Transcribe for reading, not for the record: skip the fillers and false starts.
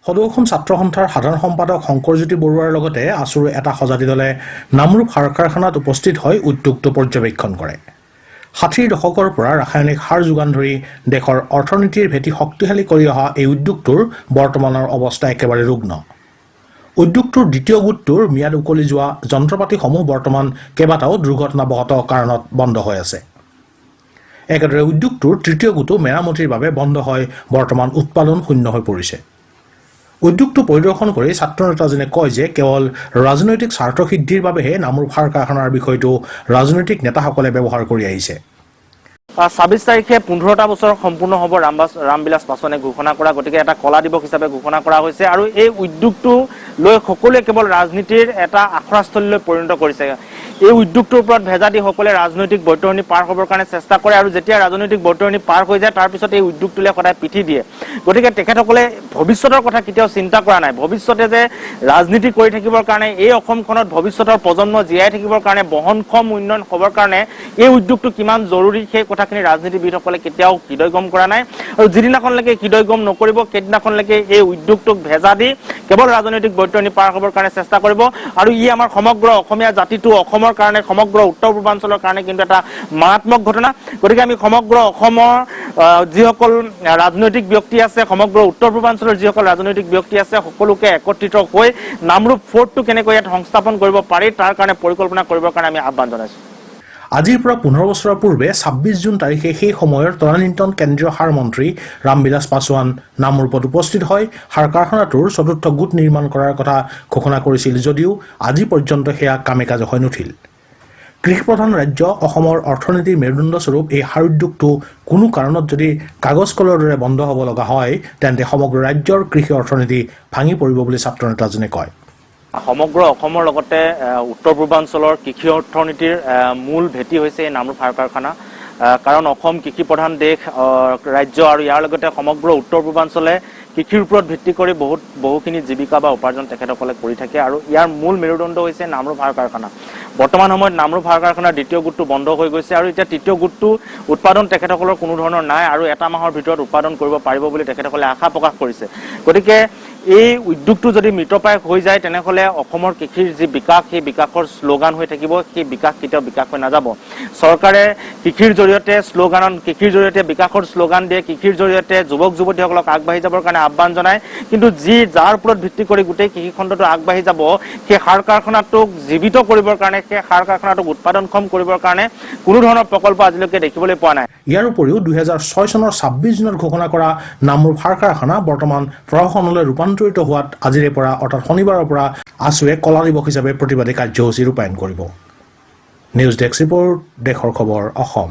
সদৌ অসম ছাত্ৰ সন্থাৰ সাধাৰণ সম্পাদক শংকৰজ্যোতি বৰুৱাৰ লগতে আছুৰ এটা সজাতি দলে নামৰূপ সাৰ কাৰখানাত উপস্থিত হৈ উদ্যোগটো পৰ্যবেক্ষণ কৰে। ৬০ৰ দশকৰ পৰা ৰাসায়নিক সাৰ যোগান ধৰি দেশৰ অৰ্থনীতিৰ ভেটি শক্তিশালী কৰি অহা এই উদ্যোগটোৰ বৰ্তমানৰ অৱস্থা একেবাৰে ৰুগ্ন। উদ্যোগটোৰ দ্বিতীয় গোটটোৰ ম্যাদ উকলি যোৱা যন্ত্ৰপাতিসমূহ বৰ্তমান কেইবাটাও দুৰ্ঘটনাবশত কাৰণত বন্ধ হৈ আছে। একেদৰে উদ্যোগটোৰ তৃতীয় গোটো মেৰামতিৰ বাবে বন্ধ হৈ বৰ্তমান উৎপাদন শূন্য হৈ পৰিছে। উদ্যোগটো পৰিদৰ্শন কৰি ছাত্ৰ নেতাজনে কয় যে কেৱল ৰাজনৈতিক স্বাৰ্থ সিদ্ধিৰ বাবেহে নামৰূপ সাৰ কাৰখানাৰ বিষয়টো ৰাজনৈতিক নেতাসকলে ব্যৱহাৰ কৰি আহিছে। ২৬ তাৰিখে ১৫টা বছৰ সম্পূৰ্ণ হ'ব ৰামবিলাস পাছোৱানে ঘোষণা কৰা, গতিকে এটা কলা দিৱস হিচাপে ঘোষণা কৰা হৈছে আৰু এই উদ্যোগটো লৈ সকলোৱে কেৱল ৰাজনীতিৰ এটা আখৰাস্থলীলৈ পৰিণত কৰিছে। এই উদ্যোগটোৰ ওপৰত ভেজা দি সকলোৱে ৰাজনৈতিক বৈতৰণি পাৰ হ'বৰ কাৰণে চেষ্টা কৰে আৰু যেতিয়া ৰাজনৈতিক বৈতৰণি পাৰ হৈ যায় তাৰপিছত এই উদ্যোগটোলৈ সদায় পিঠি দিয়ে। গতিকে তেখেতসকলে ভৱিষ্যতৰ কথা কেতিয়াও চিন্তা কৰা নাই। ভৱিষ্যতে যে ৰাজনীতি কৰি থাকিবৰ কাৰণে এই অসমখনত ভৱিষ্যতৰ প্ৰজন্ম জীয়াই থাকিবৰ কাৰণে বহনক্ষম উন্নয়ন হ'বৰ কাৰণে এই উদ্যোগটো কিমান জৰুৰী সেই কথাখিনি ৰাজনীতিবিদসকলে কেতিয়াও হৃদয়গম কৰা নাই আৰু যিদিনাখনলৈকে হৃদয়গম নকৰিব সেইদিনাখনলৈকে এই উদ্যোগটোক ভেজা দি কেৱল ৰাজনৈতিক বৈতৰণি পাৰ হ'বৰ কাৰণে চেষ্টা কৰিব আৰু ই আমাৰ সমগ্ৰ অসমীয়া জাতিটো অসমৰ কাৰণে সমগ্ৰ উত্তৰ পূৰ্বাঞ্চলৰ কাৰণে কিন্তু এটা মাৰাত্মক ঘটনা। গতিকে আমি সমগ্ৰ অসমৰ যিসকল ৰাজনৈতিক ব্যক্তি আছে, সমগ্ৰ উত্তৰ পূৰ্বাঞ্চলৰ যিসকল ৰাজনৈতিক ব্যক্তি আছে সকলোকে একত্ৰিত হৈ নামৰূপ ফ'ৰ্টটো কেনেকৈ ইয়াত সংস্থাপন কৰিব পাৰি তাৰ কাৰণে পৰিকল্পনা কৰিবৰ কাৰণে আমি আহ্বান জনাইছোঁ। আজিৰ পৰা ১৫ বছৰৰ পূৰ্বে ২৬ জুন তাৰিখে সেই সময়ৰ তদানীন্তন কেন্দ্ৰীয় সাৰ মন্ত্ৰী ৰামবিলাস পাছোৱান নামৰূপত উপস্থিত হয় সাৰ কাৰখানাটোৰ চতুৰ্থ গোট নিৰ্মাণ কৰাৰ কথা ঘোষণা কৰিছিল যদিও আজি পৰ্যন্ত সেয়া কামে কাজে হৈ নুঠিল। কৃষিপ্ৰধান ৰাজ্য অসমৰ অৰ্থনীতিৰ মেৰুদণ্ডস্বৰূপ এই সাৰ উদ্যোগটো কোনো কাৰণত যদি কাগজ কলৰ দৰে বন্ধ হ'ব লগা হয় তেন্তে সমগ্ৰ ৰাজ্যৰ কৃষি অৰ্থনীতি ভাঙি পৰিব বুলি ছাত্ৰ নেতাজনে কয়। সমগ্ৰ অসমৰ লগতে উত্তৰ পূৰ্বাঞ্চলৰ কৃষি অৰ্থনীতিৰ মূল ভেটি হৈছে এই নামৰূপ সাৰ কাৰখানা। কাৰণ অসম কৃষি প্ৰধান দেশ ৰাজ্য আৰু ইয়াৰ লগতে সমগ্ৰ উত্তৰ পূৰ্বাঞ্চলে কৃষিৰ ওপৰত ভিত্তি কৰি বহুখিনি জীৱিকা বা উপাৰ্জন তেখেতসকলে কৰি থাকে আৰু ইয়াৰ মূল মেৰুদণ্ড হৈছে নামৰূপ সাৰ কাৰখানা। বৰ্তমান সময়ত নামৰূপ সাৰ কাৰখানাৰ দ্বিতীয় গোটটো বন্ধ হৈ গৈছে আৰু এতিয়া তৃতীয় গোটটো উৎপাদন তেখেতসকলৰ কোনো ধৰণৰ নাই আৰু এটা মাহৰ ভিতৰত উৎপাদন কৰিব পাৰিব বুলি তেখেতসকলে আশা প্ৰকাশ কৰিছে। গতিকে এই উদ্যোগটো যদি মৃতপ্ৰায় হৈ যায় তেনেহ'লে অসমৰ কৃষিৰ যি বিকাশ সেই বিকাশৰ শ্লোগান হৈ থাকিব, সেই বিকাশ কেতিয়াও বিকাশ হৈ নাযাব। চৰকাৰে কৃষিৰ জৰিয়তে কৃষিৰ জৰিয়তে বিকাশৰ শ্লোগান দিয়ে, কৃষিৰ জৰিয়তে যুৱক যুৱতীসকলক আগবাঢ়ি যাবৰ কাৰণে আহ্বান জনায়, কিন্তু যাৰ ওপৰত ভিত্তি কৰি গোটেই কৃষি খণ্ডটো আগবাঢ়ি যাব সেই সাৰ কাৰখানাটোক জীৱিত কৰিবৰ কাৰণে, সেই সাৰ কাৰখানাটোক উৎপাদনক্ষম কৰিবৰ কাৰণে কোনো ধৰণৰ প্ৰকল্প আজিলৈকে দেখিবলৈ পোৱা নাই। ইয়াৰ উপৰিও ২০০৬ চনৰ ২৬ জুনত ঘোষণা কৰা নামৰূপ সাৰ কাৰখানা বৰ্তমান প্ৰশাসনলৈ ৰূপান্তৰিত হোৱাত আজিৰে পৰা অৰ্থাৎ শনিবাৰৰ পৰা আছুৱে কলা দিৱস হিচাপে প্ৰতিবাদী কাৰ্যসূচী ৰূপায়ণ কৰিব। নিউজ ডেস্ক ৰিপৰ্ট, দেশৰ খবৰ, অসম।